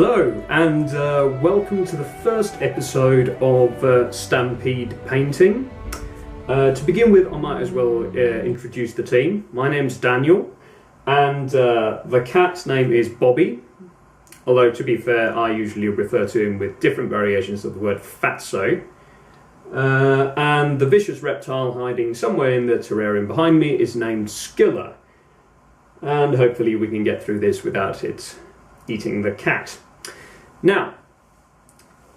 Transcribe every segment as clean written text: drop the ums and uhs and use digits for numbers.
Hello and welcome to the first episode of Stampede Painting. To begin with, I might as well introduce the team. My name's Daniel and the cat's name is Bobby, although to be fair I usually refer to him with different variations of the word fatso. And the vicious reptile hiding somewhere in the terrarium behind me is named Skiller, and hopefully we can get through this without it eating the cat. Now,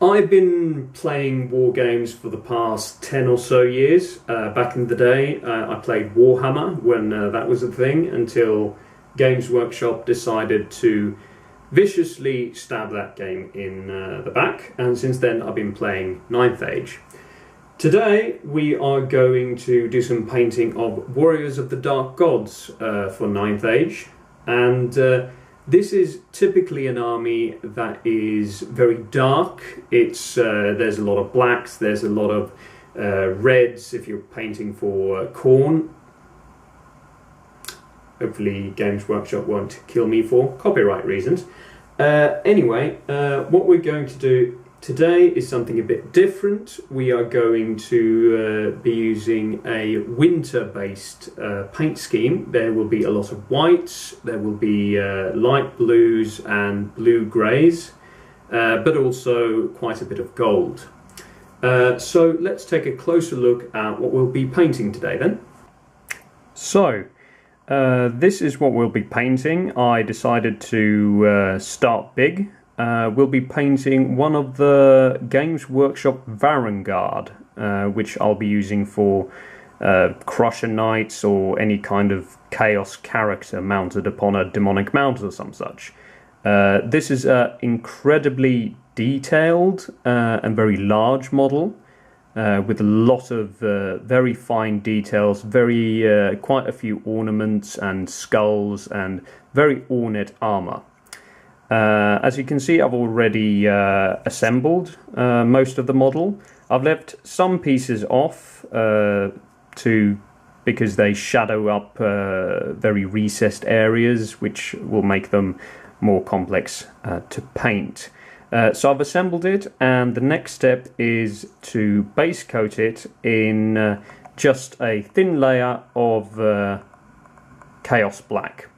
I've been playing war games for the past 10 or so years. Back in the day, I played Warhammer when that was a thing, until Games Workshop decided to viciously stab that game in the back, and since then I've been playing 9th Age. Today we are going to do some painting of Warriors of the Dark Gods for 9th Age, and this is typically an army that is very dark. There's a lot of blacks, there's a lot of reds if you're painting for Khorne. Hopefully Games Workshop won't kill me for copyright reasons. Anyway, what we're going to do today is something a bit different. We are going to be using a winter-based paint scheme. There will be a lot of whites, there will be light blues and blue-greys, but also quite a bit of gold. So let's take a closer look at what we'll be painting today then. So, this is what we'll be painting. I decided to start big. We'll be painting one of the Games Workshop Varanguard, which I'll be using for Crusher Knights or any kind of chaos character mounted upon a demonic mount or some such. This is an incredibly detailed and very large model with a lot of very fine details, quite a few ornaments and skulls and very ornate armour. As you can see, I've already assembled most of the model. I've left some pieces off because they shadow up very recessed areas, which will make them more complex to paint. So I've assembled it, and the next step is to base coat it in just a thin layer of Chaos Black.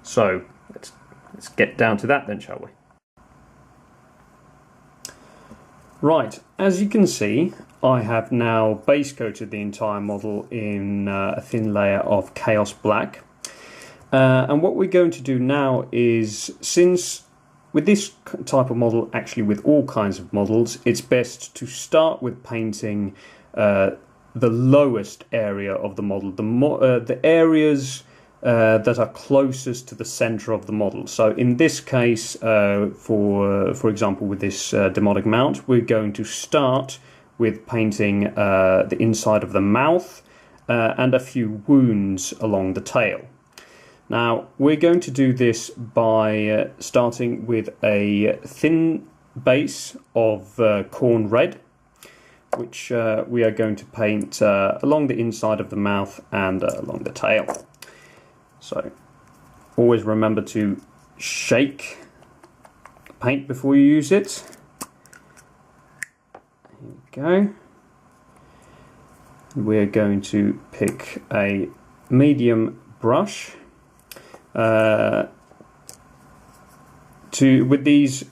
So let's get down to that then, shall we? Right, as you can see, I have now base coated the entire model in a thin layer of Chaos Black. And what we're going to do now is, since with this type of model, actually with all kinds of models, it's best to start with painting the lowest area of the model, the areas that are closest to the center of the model. So in this case, for example, with this demonic mount, we're going to start with painting the inside of the mouth and a few wounds along the tail. Now, we're going to do this by starting with a thin base of Khorne red, which we are going to paint along the inside of the mouth and along the tail. So, always remember to shake the paint before you use it. Here we go. We're going to pick a medium brush. With these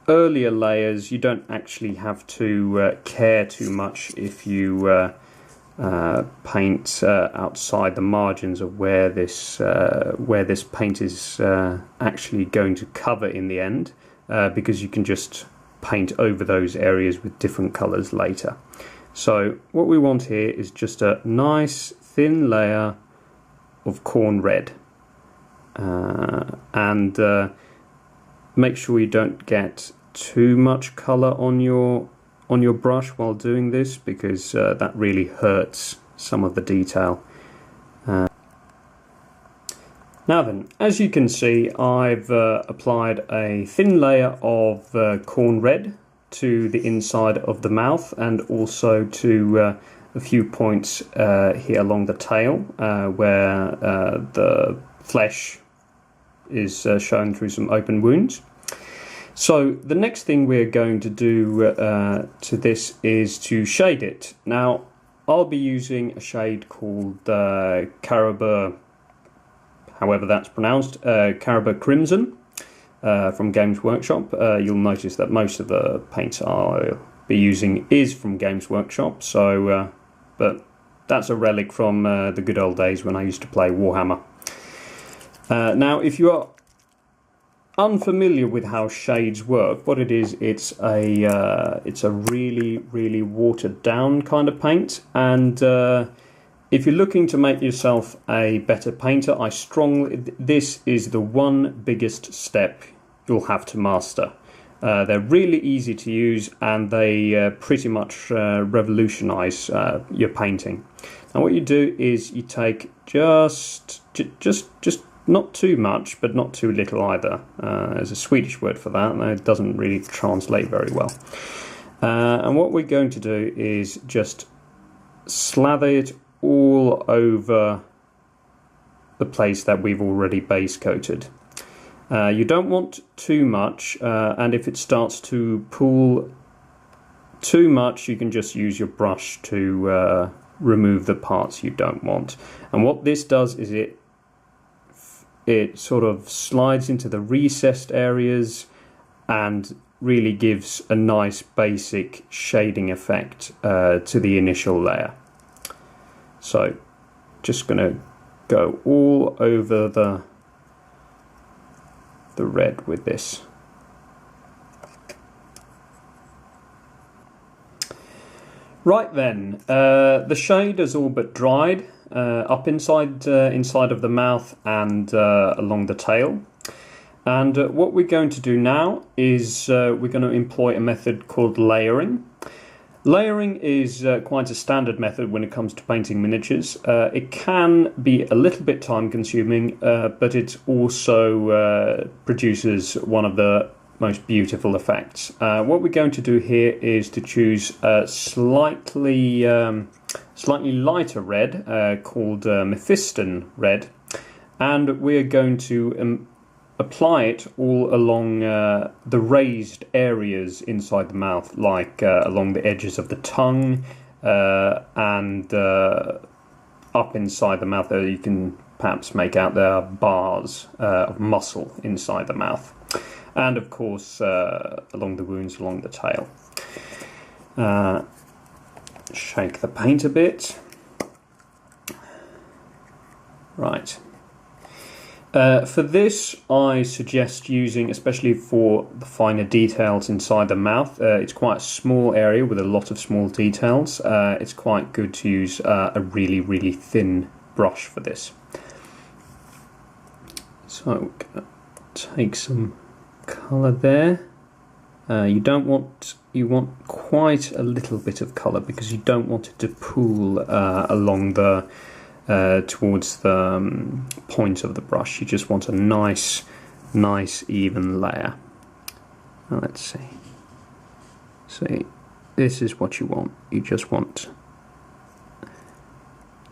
earlier layers, you don't actually have to care too much if you paint outside the margins of where this paint is actually going to cover in the end, because you can just paint over those areas with different colors later. So what we want here is just a nice thin layer of Khorne red, and make sure you don't get too much color on your brush while doing this, because that really hurts some of the detail. Now then, as you can see, I've applied a thin layer of Khorne red to the inside of the mouth, and also to a few points here along the tail, where the flesh is shown through some open wounds. So the next thing we're going to do to this is to shade it. Now I'll be using a shade called Caraba, however that's pronounced, Caraba Crimson from Games Workshop. You'll notice that most of the paint I'll be using is from Games Workshop, so but that's a relic from the good old days when I used to play Warhammer. Now if you are unfamiliar with how shades work, what it is, it's a really watered down kind of paint, and if you're looking to make yourself a better painter, this is the one biggest step you'll have to master. They're really easy to use, and they pretty much revolutionize your painting. Now what you do is you take just not too much, but not too little either. There's a Swedish word for that, and it doesn't really translate very well. And what we're going to do is just slather it all over the place that we've already base coated. You don't want too much, and if it starts to pool too much, you can just use your brush to remove the parts you don't want. And what this does is it sort of slides into the recessed areas and really gives a nice basic shading effect to the initial layer. So just going to go all over the red with this. Right then, the shade is all but dried up inside of the mouth and along the tail. And what we're going to do now is we're going to employ a method called layering. Layering is quite a standard method when it comes to painting miniatures. It can be a little bit time consuming, but it also produces one of the most beautiful effects. What we're going to do here is to choose a slightly lighter red called Mephiston red, and we're going to apply it all along the raised areas inside the mouth, like along the edges of the tongue and up inside the mouth. There you can perhaps make out there are bars of muscle inside the mouth, and of course along the wounds along the tail. Shake the paint a bit. Right. For this, I suggest using, especially for the finer details inside the mouth, it's quite a small area with a lot of small details. It's quite good to use a really thin brush for this. So we're going to take some colour there. You want quite a little bit of colour because you don't want it to pool along the towards the point of the brush. You just want a nice even layer. Now let's see. See, this is what you want. You just want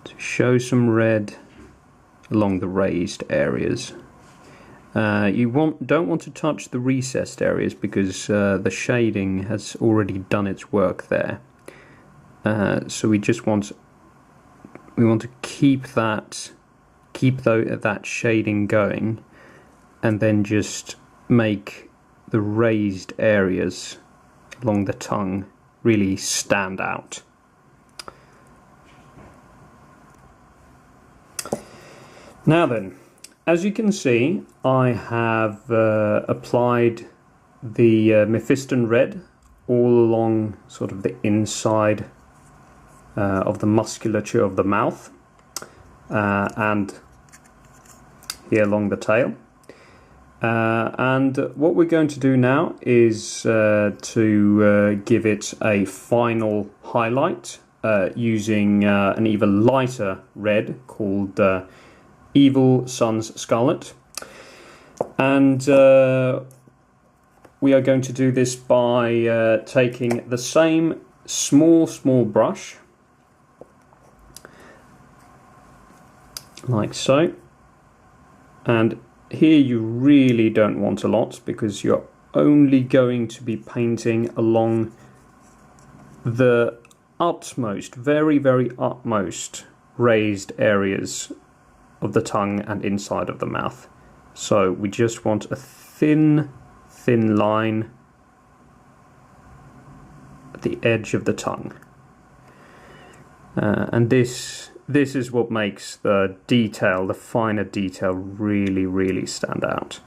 to show some red along the raised areas. You don't want to touch the recessed areas because the shading has already done its work there. So we want to keep that shading going, and then just make the raised areas along the tongue really stand out. Now then, as you can see, I have applied the Mephiston red all along sort of the inside of the musculature of the mouth and here along the tail. And what we're going to do now is to give it a final highlight using an even lighter red called Evil Sun's Scarlet. And we are going to do this by taking the same small brush, like so, and here you really don't want a lot, because you're only going to be painting along the utmost, very, very utmost raised areas of the tongue and inside of the mouth. So we just want a thin line at the edge of the tongue. And this is what makes the detail, the finer detail, really, really stand out.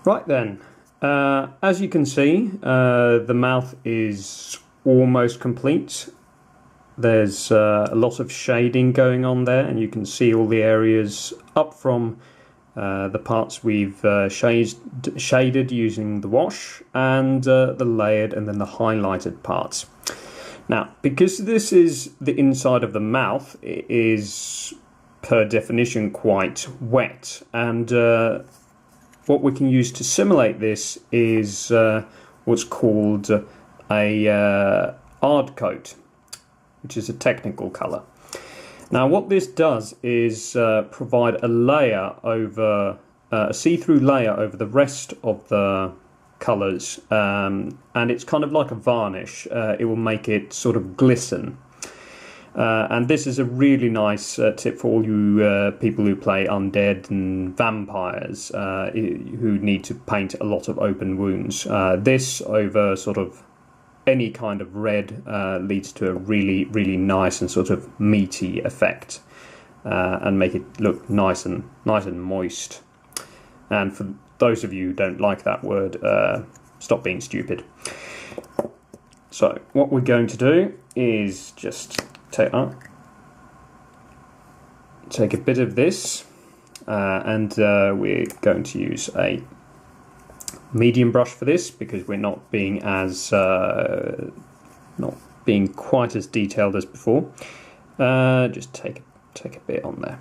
Right then, as you can see, the mouth is almost complete. There's a lot of shading going on there, and you can see all the areas up from the parts we've shaded using the wash, and the layered and then the highlighted parts. Now, because this is the inside of the mouth, it is per definition quite wet, and what we can use to simulate this is what's called a hard coat, which is a technical colour. Now what this does is provide a layer over, a see-through layer over the rest of the colours, and it's kind of like a varnish. It will make it sort of glisten. And this is a really nice tip for all you people who play undead and vampires who need to paint a lot of open wounds. This over sort of any kind of red leads to a really, really nice and sort of meaty effect, and make it look nice and moist. And for those of you who don't like that word, stop being stupid. So what we're going to do is just take a bit of this, and we're going to use a medium brush for this, because we're not being quite as detailed as before. Just take a bit on there.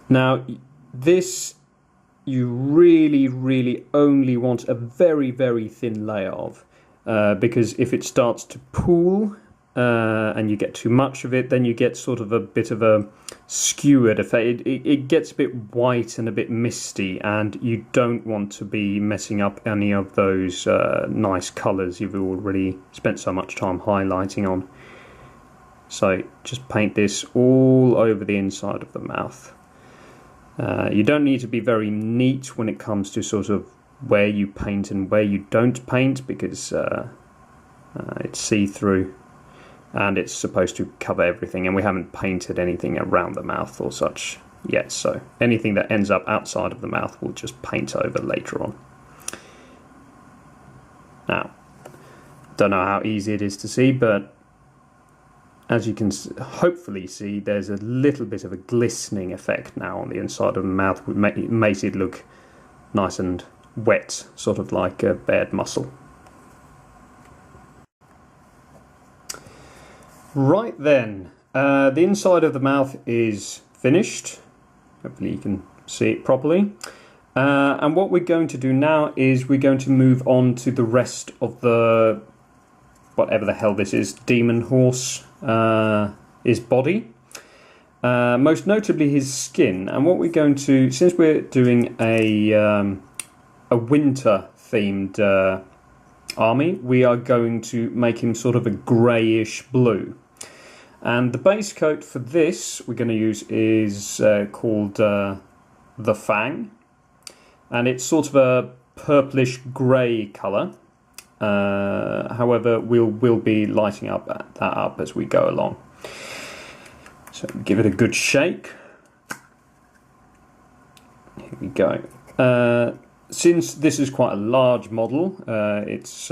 Now this you really only want a very, very thin layer of, because if it starts to pool and you get too much of it, then you get sort of a bit of a skewered effect. It gets a bit white and a bit misty, and you don't want to be messing up any of those nice colours you've already spent so much time highlighting on. So just paint this all over the inside of the mouth. You don't need to be very neat when it comes to sort of where you paint and where you don't paint, because it's see-through and it's supposed to cover everything, and we haven't painted anything around the mouth or such yet, so anything that ends up outside of the mouth we'll just paint over later on. Now, don't know how easy it is to see, but as you can hopefully see, there's a little bit of a glistening effect now on the inside of the mouth, which makes it look nice and wet, sort of like a bared muscle. Right then, the inside of the mouth is finished. Hopefully you can see it properly. And what we're going to do now is we're going to move on to the rest of the, whatever the hell this is, demon horse, his body. Most notably his skin. And what we're going to, since we're doing a winter themed army, we are going to make him sort of a greyish blue. And the base coat for this we're going to use is called the Fang, and it's sort of a purplish grey colour. However, we'll be lighting up that up as we go along. So give it a good shake. Here we go. Since this is quite a large model, it's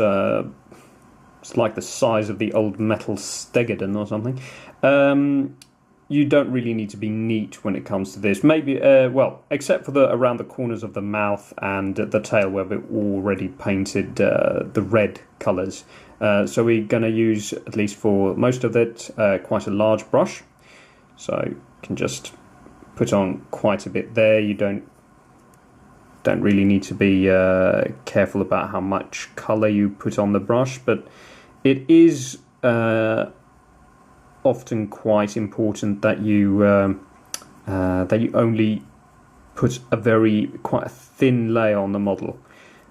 like the size of the old metal Stegadon or something. You don't really need to be neat when it comes to this. Maybe, well, except for the around the corners of the mouth and the tail where we've already painted the red colours. So we're going to use, at least for most of it, quite a large brush. So you can just put on quite a bit there. You don't really need to be careful about how much colour you put on the brush, but it is often quite important that you only put quite a thin layer on the model.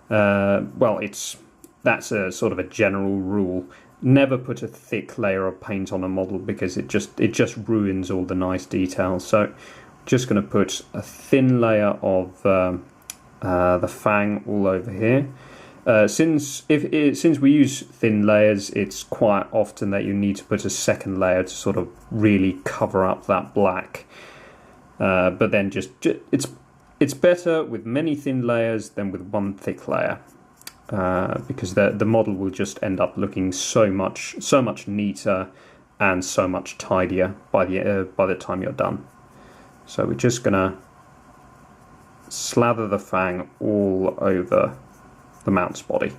Well, that's a sort of a general rule. Never put a thick layer of paint on a model because it just ruins all the nice details. So just going to put a thin layer of the fang all over here. Since we use thin layers, it's quite often that you need to put a second layer to sort of really cover up that black. But then it's better with many thin layers than with one thick layer, because the model will just end up looking so much neater and so much tidier by the time you're done. So we're just gonna slather the fang all over the mount's body.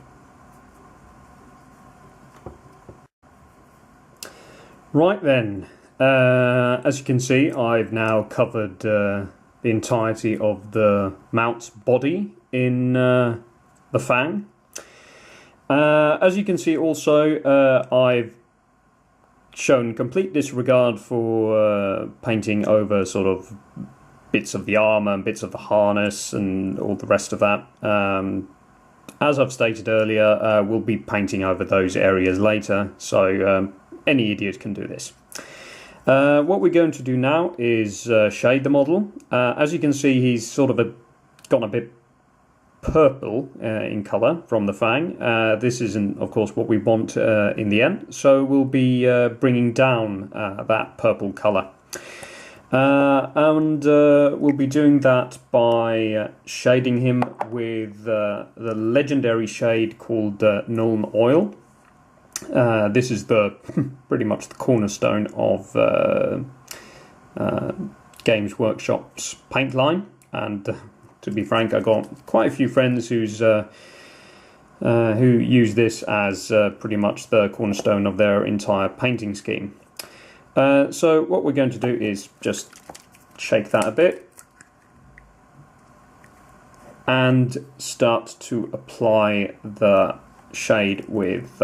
Right then, as you can see, I've now covered the entirety of the mount's body in the fang. As you can see also, I've shown complete disregard for painting over sort of bits of the armour and bits of the harness and all the rest of that. As I've stated earlier, we'll be painting over those areas later, so any idiot can do this. What we're going to do now is shade the model. As you can see, he's sort of gone a bit purple in colour from the fang. This isn't, of course, what we want in the end, so we'll be bringing down that purple colour. And we'll be doing that by shading him with the legendary shade called Nuln Oil. This is pretty much the cornerstone of Games Workshop's paint line, and to be frank, I got quite a few friends who use this as pretty much the cornerstone of their entire painting scheme. So what we're going to do is just shake that a bit and start to apply the shade with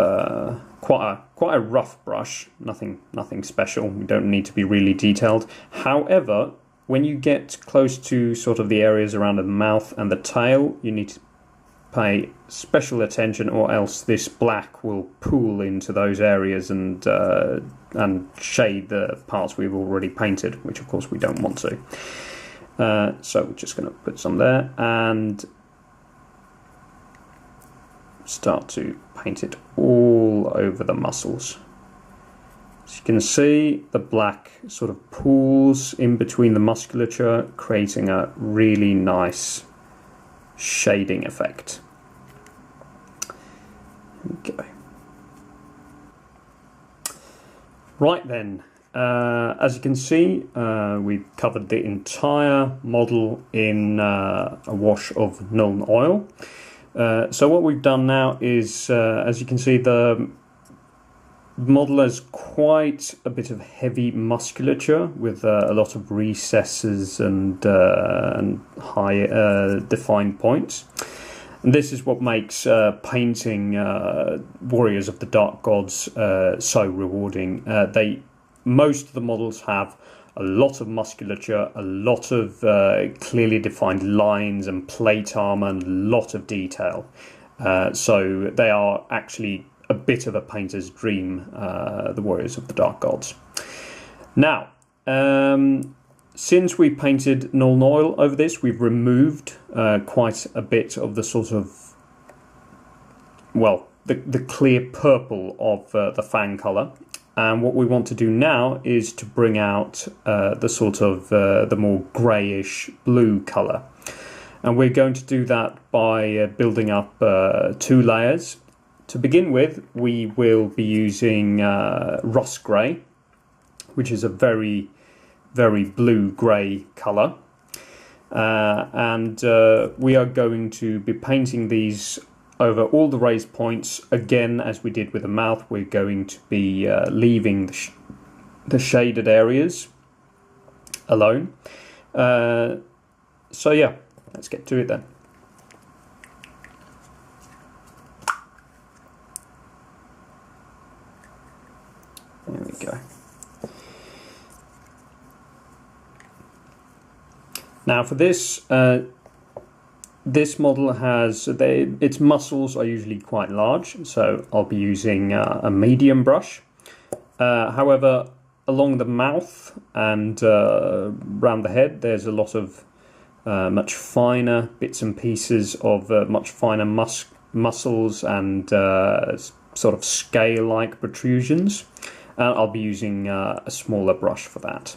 quite a rough brush. Nothing special. We don't need to be really detailed. However, when you get close to sort of the areas around the mouth and the tail, you need to pay special attention, or else this black will pool into those areas and shade the parts we've already painted, which of course we don't want to. So we're just going to put some there and start to paint it all over the muscles. As you can see, the black sort of pools in between the musculature, creating a really nice shading effect. Okay. Right then, as you can see, we've covered the entire model in a wash of Nuln Oil. So what we've done now is, as you can see, the model has quite a bit of heavy musculature with a lot of recesses and high defined points. And this is what makes painting Warriors of the Dark Gods so rewarding. Most of the models have a lot of musculature, a lot of clearly defined lines and plate armor, and a lot of detail. So they are actually a bit of a painter's dream, the Warriors of the Dark Gods. Now, since we painted Nuln Oil over this, we've removed quite a bit of the sort of, well, the clear purple of the fang colour. And what we want to do now is to bring out the sort of the more greyish blue colour. And we're going to do that by building up 2 layers. To begin with, we will be using rust grey, which is a very, very blue-grey colour. And we are going to be painting these over all the raised points. Again, as we did with the mouth, we're going to be leaving the shaded areas alone. So yeah, let's get to it then. There we go. Now for this, this model has, its muscles are usually quite large, so I'll be using a medium brush. However, along the mouth and around the head, there's a lot of much finer bits and pieces of much finer muscles and sort of scale-like protrusions. I'll be using a smaller brush for that.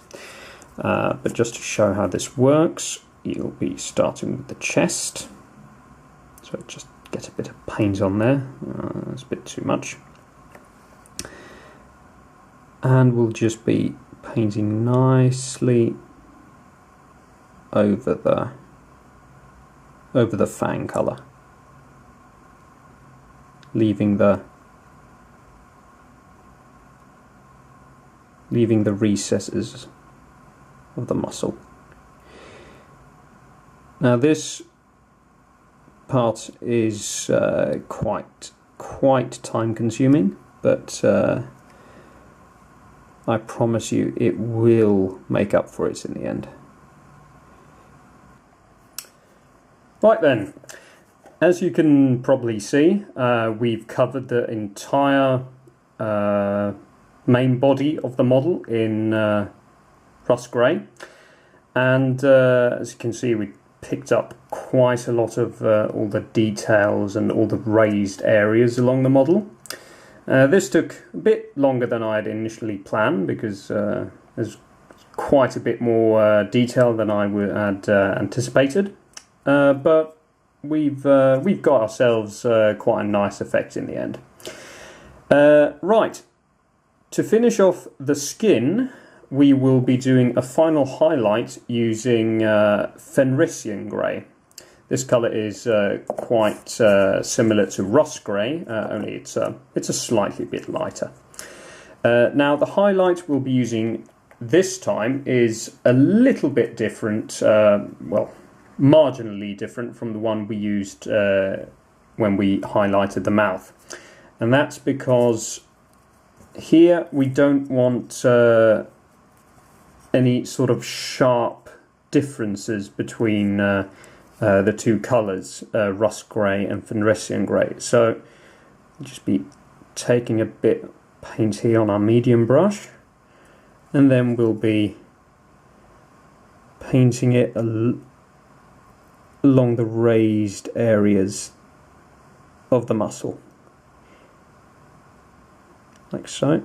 But just to show how this works, you'll be starting with the chest. So just get a bit of paint on there. That's a bit too much. And we'll just be painting nicely over the fang colour, leaving the recesses of the muscle. Now this part is quite time consuming, but I promise you it will make up for it in the end. Right then, as you can probably see, we've covered the entire main body of the model in rust grey, and as you can see, we picked up quite a lot of all the details and all the raised areas along the model. This took a bit longer than I had initially planned, because there's quite a bit more detail than I had anticipated. But we've got ourselves quite a nice effect in the end. Right, to finish off the skin, we will be doing a final highlight using Fenrisian grey. This colour is quite similar to rust grey, only it's a slightly bit lighter. Now the highlight we'll be using this time is a little bit different, well, marginally different from the one we used when we highlighted the mouth. And that's because here we don't want any sort of sharp differences between the two colours, rust grey and Fenrisian grey. So just be taking a bit of paint here on our medium brush, and then we'll be painting it along the raised areas of the muscle, like so.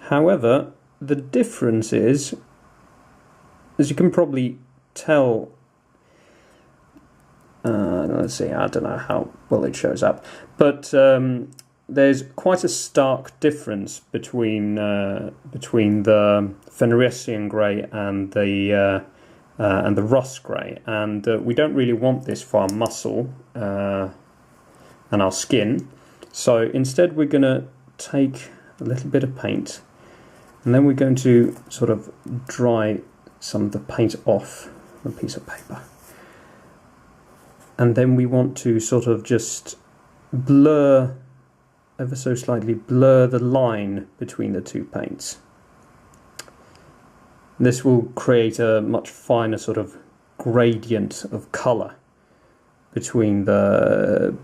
However, the difference is, as you can probably tell, let's see, I don't know how well it shows up, but there's quite a stark difference between the Fenrisian grey and the rust grey, and we don't really want this for our muscle and our skin. So instead we're going to take a little bit of paint, and then we're going to sort of dry some of the paint off a piece of paper. And then we want to sort of just blur, ever so slightly, blur the line between the two paints. This will create a much finer sort of gradient of colour between the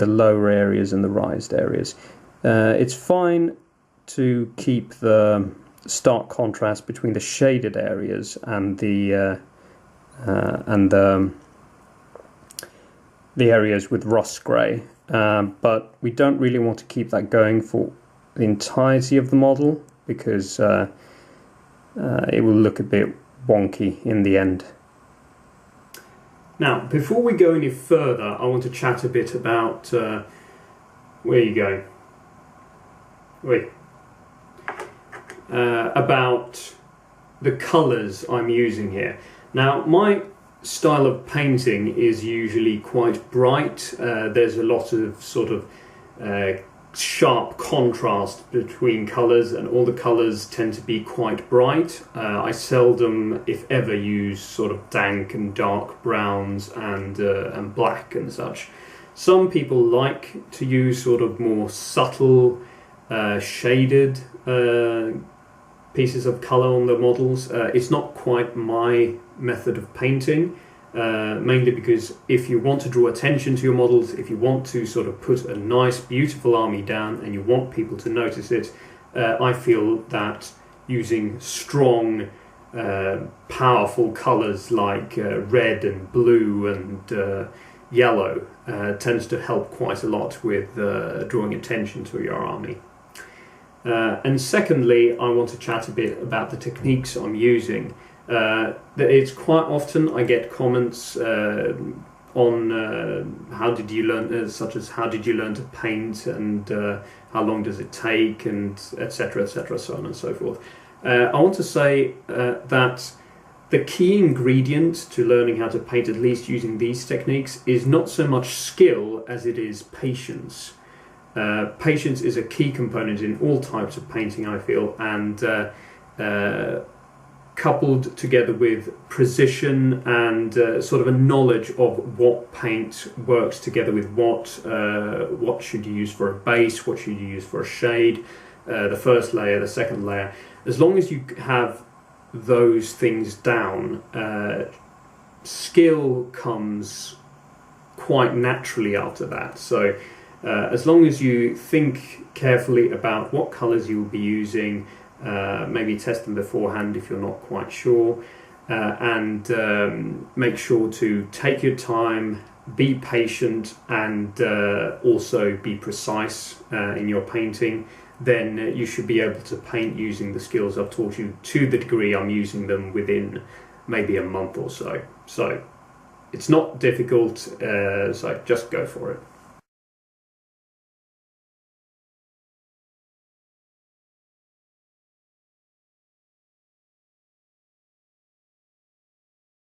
lower areas and the raised areas. It's fine to keep the stark contrast between the shaded areas and the areas with rust grey, but we don't really want to keep that going for the entirety of the model, because it will look a bit wonky in the end. Now, before we go any further, I want to chat a bit about where you go. Wait. About the colours I'm using here. Now, my style of painting is usually quite bright. There's a lot of sort of sharp contrast between colours, and all the colours tend to be quite bright. I seldom, if ever, use sort of dank and dark browns and black and such. Some people like to use sort of more subtle shaded pieces of colour on the models. It's not quite my method of painting, mainly because if you want to draw attention to your models, if you want to sort of put a nice, beautiful army down and you want people to notice it, I feel that using strong, powerful colours like red and blue and yellow tends to help quite a lot with drawing attention to your army. And secondly, I want to chat a bit about the techniques I'm using. It's quite often I get comments on how did you learn, such as how did you learn to paint, and how long does it take, and etc., etc., so on and so forth. I want to say that the key ingredient to learning how to paint, at least using these techniques, is not so much skill as it is patience. Patience is a key component in all types of painting, I feel, and coupled together with precision and sort of a knowledge of what paint works together with what should you use for a base, what should you use for a shade, the first layer, the second layer. As long as you have those things down, skill comes quite naturally after that. So as long as you think carefully about what colours you will be using, maybe test them beforehand if you're not quite sure, and make sure to take your time, be patient, and also be precise in your painting, then you should be able to paint using the skills I've taught you to the degree I'm using them within maybe a month or so. So it's not difficult, so just go for it.